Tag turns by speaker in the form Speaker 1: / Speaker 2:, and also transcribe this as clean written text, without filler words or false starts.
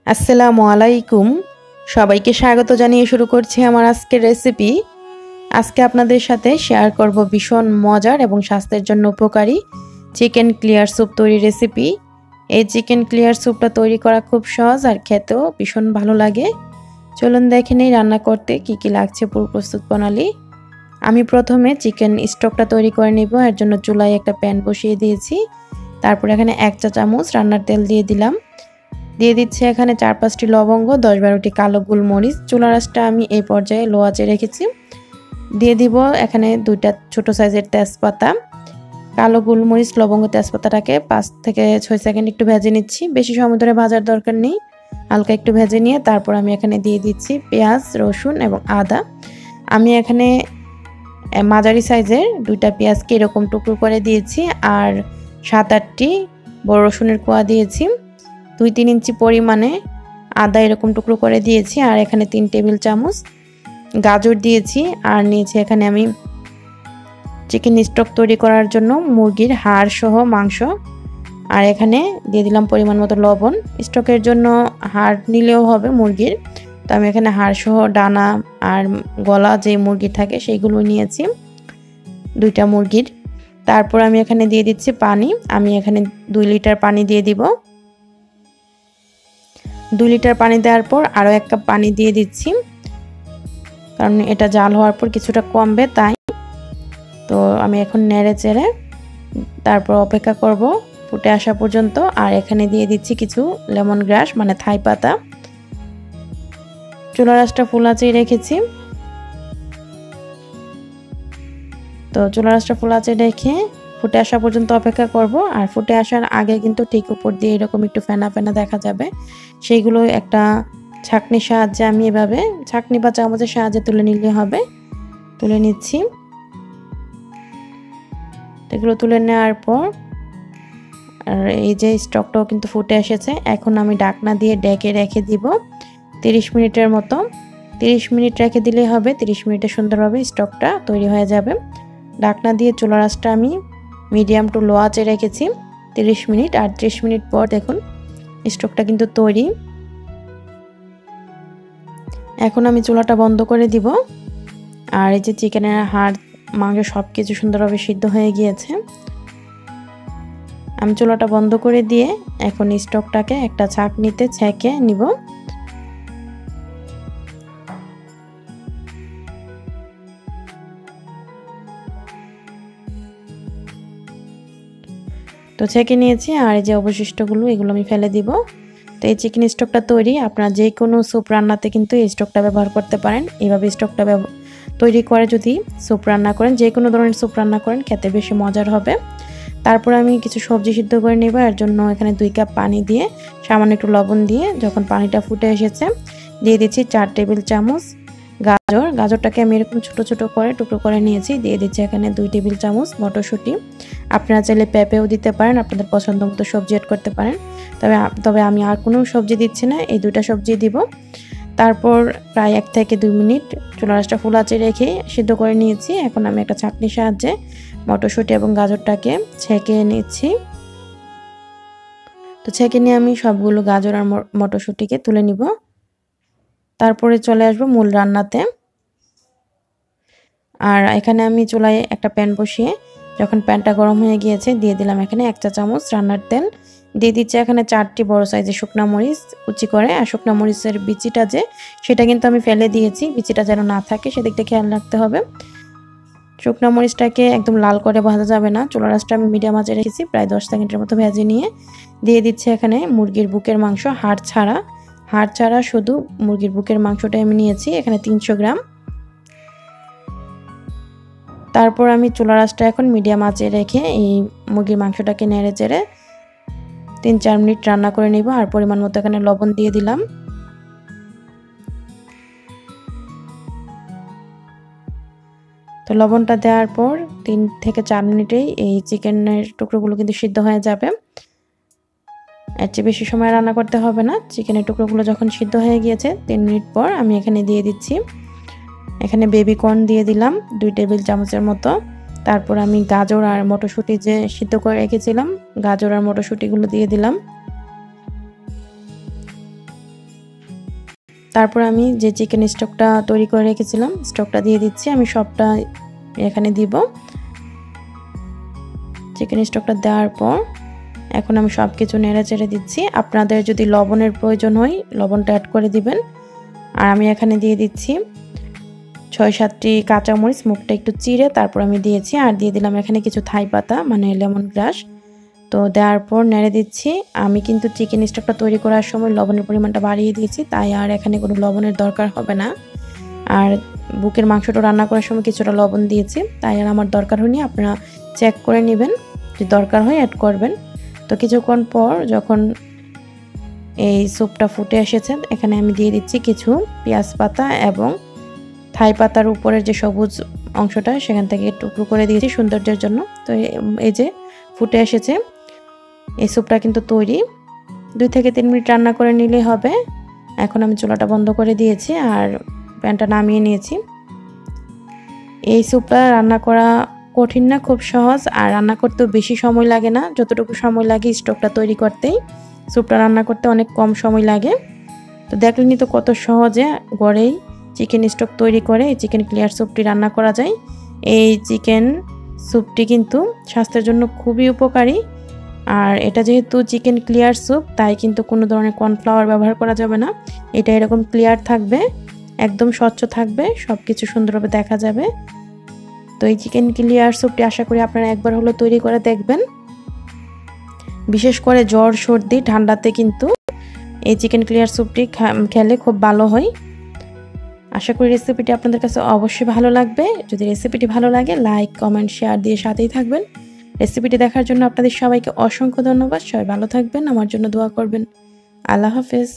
Speaker 1: আসসালামু আলাইকুম। সবাইকে স্বাগত জানিয়ে শুরু করছি আমার আজকের রেসিপি। আজকে আপনাদের সাথে শেয়ার করব ভীষণ মজার এবং স্বাস্থ্যের জন্য উপকারী চিকেন ক্লিয়ার স্যুপ তৈরি রেসিপি। এই চিকেন ক্লিয়ার স্যুপটা তৈরি করা খুব সহজ আর খেতেও ভীষণ ভালো লাগে। চলুন দেখে নেই রান্না করতে কি কি লাগছে পুরো প্রস্তুত প্রণালী। আমি প্রথমে চিকেন স্টকটা তৈরি করে নিব। এর জন্য চুলায় একটা প্যান বসিয়ে দিয়েছি। তারপর এখানে 1 চা চামচ রান্নার তেল দিয়ে দিলাম। দিয়ে দিচ্ছি এখানে 4-5টি লবঙ্গ, 10-12টি কালো গোলমরিচ। চুলার আঁচটা আমি এই পর্যায়ে লো আঁচে রেখেছি। দিয়ে দিব এখানে 2টা ছোট সাইজের তেজপাতা। কালো গোলমরিচ, লবঙ্গ, তেজপাতাটাকে 5 থেকে 6 সেকেন্ড একটু ভেজে নিচ্ছি। বেশি সময় ধরে ভাজার দরকার নেই, হালকা একটু ভেজে নিয়ে তারপর আমি এখানে দিয়ে দিচ্ছি পেঁয়াজ, রসুন এবং আদা। আমি এখানে মাঝারি সাইজের 2টা পেঁয়াজকে এরকম টুকরো করে দিয়েছি আর 7-8টি বড় রসুনের কোয়া দিয়েছি। 2-3 ইঞ্চি পরিমাণে আদা এরকম টুকরো করে দিয়েছি আর এখানে 3 টেবিল চামচ গাজর দিয়েছি। আর নিয়েছি এখানে আমি চিকেন স্টক তৈরি করার জন্য মুরগির হাড় সহ মাংস। আর এখানে দিয়ে দিলাম পরিমাণ মতো লবণ। স্টকের জন্য হাড় নিলেও হবে মুরগির, তো আমি এখানে হাড় সহ ডানা আর গলা যে মুরগি থাকে সেইগুলো নিয়েছি 2টা মুরগির। তারপর আমি এখানে দিয়ে দিচ্ছি পানি। আমি এখানে 2 লিটার পানি দিয়ে দিব। 2 লিটার পানি দেওয়ার পর আরও 1 কাপ পানি দিয়ে দিচ্ছি, কারণ এটা জাল হওয়ার পর কিছুটা কমবে তাই। তো আমি এখন নেড়ে চেড়ে তারপর অপেক্ষা করব ফুটে আসা পর্যন্ত। আর এখানে দিয়ে দিচ্ছি কিছু লেমন গ্রাস মানে থাই পাতা। চুলার আঁচটা ফুল আঁচেই রেখেছি। তো চুলার আঁচটা ফুল আঁচে রেখে ফুটে আসা পর্যন্ত অপেক্ষা করব। আর ফুটে আসার আগে কিন্তু ঠিক উপর দিয়ে এরকম একটু ফেনা ফেনা দেখা যাবে, সেইগুলো একটা ছাঁকনির সাহায্যে আমি এভাবে ছাঁকনি বা চামচের সাহায্যে তুলে নিলে হবে। তুলে নিচ্ছি। এগুলো তুলে নেওয়ার পর আর এই যে স্টকটাও কিন্তু ফুটে এসেছে। এখন আমি ঢাকনা দিয়ে ডেকে রেখে দিব 30 মিনিটের মতো। 30 মিনিট রেখে দিলেই হবে। 30 মিনিটে সুন্দরভাবে স্টকটা তৈরি হয়ে যাবে। ঢাকনা দিয়ে চুলার আঁচটা আমি মিডিয়াম টু লো আঁচে রেখেছি 30 মিনিট। আর 30 মিনিট পর দেখুন স্টকটা কিন্তু তৈরি। এখন আমি চুলাটা বন্ধ করে দিব। আর এই যে চিকেনের হাড়, মাংস সব কিছু সুন্দরভাবে সিদ্ধ হয়ে গিয়েছে। আমি চুলাটা বন্ধ করে দিয়ে এখন স্টকটাকে একটা ছাঁকনিতে ছেঁকে নিব। তো ছেঁকে নিয়েছি আর এই যে অবশিষ্টগুলো এগুলো আমি ফেলে দিব। তো এই চিকেন স্টকটা তৈরি। আপনারা যে কোনো স্যুপ রান্নাতে কিন্তু এই স্টকটা ব্যবহার করতে পারেন। এইভাবে স্টকটা তৈরি করে যদি স্যুপ রান্না করেন, যে কোনো ধরনের স্যুপ রান্না করেন, খেতে বেশি মজার হবে। তারপর আমি কিছু সবজি সিদ্ধ করে নেব। এর জন্য এখানে 2 কাপ পানি দিয়ে সামান্য একটু লবণ দিয়ে যখন পানিটা ফুটে এসেছে দিয়ে দিচ্ছি 4 টেবিল চামচ গাজর। গাজরটাকে আমি এরকম ছোট ছোট করে টুকরো করে নিয়েছি। দিয়ে দিচ্ছি এখানে 2 টেবিল চামচ মটরশুঁটি। আপনারা চাইলে পেঁপেও দিতে পারেন, আপনাদের পছন্দ মতো সবজি অ্যাড করতে পারেন। তবে আমি আর কোনো সবজি দিচ্ছি না, এই 2টা সবজি দিব। তারপর প্রায় 1 থেকে 2 মিনিট চুলার আঁচটা ফুল আঁচে রেখে সিদ্ধ করে নিয়েছি। এখন আমি একটা ছাঁকনির সাহায্যে মটরশুঁটি এবং গাজরটাকে ছেঁকে নিচ্ছি। তো ছেঁকে নিয়ে আমি সবগুলো গাজর আর মটরশুঁটিকে তুলে নিব। তারপরে চলে আসবো মূল রান্নাতে। আর এখানে আমি চুলায় একটা প্যান বসিয়ে যখন প্যানটা গরম হয়ে গিয়েছে দিয়ে দিলাম এখানে 1 চা চামচ রান্নার তেল। দিয়ে দিচ্ছি এখানে 4টি বড় সাইজের শুকনা মরিচ কুচি করে। আর শুকনা মরিচের বিচিটা যে সেটা কিন্তু আমি ফেলে দিয়েছি, বিচিটা যেন না থাকে সেদিকটা খেয়াল রাখতে হবে। শুকনা মরিচটাকে একদম লাল করে ভাজা যাবে না। চুলার আঁচটা আমি মিডিয়াম আঁচে রেখেছি, প্রায় 10 সেকেন্ডের মতো ভেজে নিয়ে দিয়ে দিচ্ছি এখানে মুরগির বুকের মাংস, হাড় ছাড়া শুধু মুরগির বুকের মাংসটাই আমি নিয়েছি এখানে 300 গ্রাম। তারপর আমি চুলার আঁচটা এখন মিডিয়াম আঁচে রেখে এই মুরগির মাংসটাকে নেড়ে চেড়ে 3-4 মিনিট রান্না করে নিব। আর পরিমাণ মতো এখানে লবণ দিয়ে দিলাম। তো লবণটা দেওয়ার পর 3 থেকে 4 মিনিটেই এই চিকেনের টুকরোগুলো কিন্তু সিদ্ধ হয়ে যাবে। এর চেয়ে বেশি সময় রান্না করতে হবে না। চিকেনের টুকরোগুলো যখন সিদ্ধ হয়ে গিয়েছে 3 মিনিট পর আমি এখানে দিয়ে দিচ্ছি এখানে বেবি কর্ন দিয়ে দিলাম 2 টেবিল চামচের মতো। তারপর আমি গাজর আর মটরশুঁটি যে সিদ্ধ করে রেখেছিলাম গাজর আর মটরশুঁটিগুলো দিয়ে দিলাম। তারপর আমি যে চিকেন স্টকটা তৈরি করে রেখেছিলাম স্টকটা দিয়ে দিচ্ছি। আমি সবটা এখানে দিব। চিকেন স্টকটা দেওয়ার পর এখন আমি সব কিছু নেড়ে চেড়ে দিচ্ছি। আপনাদের যদি লবণের প্রয়োজন হয় লবণটা অ্যাড করে দিবেন। আর আমি এখানে দিয়ে দিচ্ছি ৬-৭টি কাঁচামরিচ, মুখটা একটু চিড়ে তারপর আমি দিয়েছি। আর দিয়ে দিলাম এখানে কিছু থাই পাতা মানে লেমন গ্রাস। তো দেওয়ার পর নেড়ে দিচ্ছি। আমি কিন্তু চিকেন স্টকটা তৈরি করার সময় লবণের পরিমাণটা বাড়িয়ে দিয়েছি, তাই আর এখানে কোনো লবণের দরকার হবে না। আর বুকের মাংসটা রান্না করার সময় কিছুটা লবণ দিয়েছি, তাই আর আমার দরকার হয়নি। আপনারা চেক করে নেবেন, যদি দরকার হয় অ্যাড করবেন। তো কিছুক্ষণ পর যখন এই স্যুপটা ফুটে এসেছে এখানে আমি দিয়ে দিচ্ছি কিছু পেঁয়াজ পাতা এবং থাই পাতার উপরের যে সবুজ অংশটা সেখান থেকে টুকরো করে দিয়েছি সৌন্দর্যের জন্য। তো এই যে ফুটে এসেছে, এই স্যুপটা কিন্তু তৈরি। 2 থেকে 3 মিনিট রান্না করে নিলেই হবে। এখন আমি চুলাটা বন্ধ করে দিয়েছি আর প্যানটা নামিয়ে নিয়েছি। এই স্যুপটা রান্না করা কঠিন না, খুব সহজ। আর রান্না করতেও বেশি সময় লাগে না, যতটুকু সময় লাগে স্টকটা তৈরি করতেই স্যুপটা রান্না করতে অনেক কম সময় লাগে। তো দেখলেনই তো কত সহজে ঘরেই চিকেন স্টক তৈরি করে এই চিকেন ক্লিয়ার স্যুপটি রান্না করা যায়। এই চিকেন স্যুপটি কিন্তু স্বাস্থ্যের জন্য খুবই উপকারী। আর এটা যেহেতু চিকেন ক্লিয়ার স্যুপ তাই কিন্তু কোনো ধরনের কর্নফ্লাওয়ার ব্যবহার করা যাবে না। এটা এরকম ক্লিয়ার থাকবে, একদম স্বচ্ছ থাকবে, সব কিছু সুন্দরভাবে দেখা যাবে। তো এই চিকেন ক্লিয়ার স্যুপটি আশা করি আপনারা একবার হলো তৈরি করে দেখবেন। বিশেষ করে জ্বর সর্দি ঠান্ডাতে কিন্তু এই চিকেন ক্লিয়ার স্যুপটি খেলে খুব ভালো হয়। আশা করি রেসিপিটি আপনাদের কাছে অবশ্যই ভালো লাগবে। যদি রেসিপিটি ভালো লাগে লাইক কমেন্ট শেয়ার দিয়ে সাথেই থাকবেন। রেসিপিটি দেখার জন্য আপনাদের সবাইকে অসংখ্য ধন্যবাদ। সবাই ভালো থাকবেন, আমার জন্য দোয়া করবেন। আল্লাহ হাফেজ।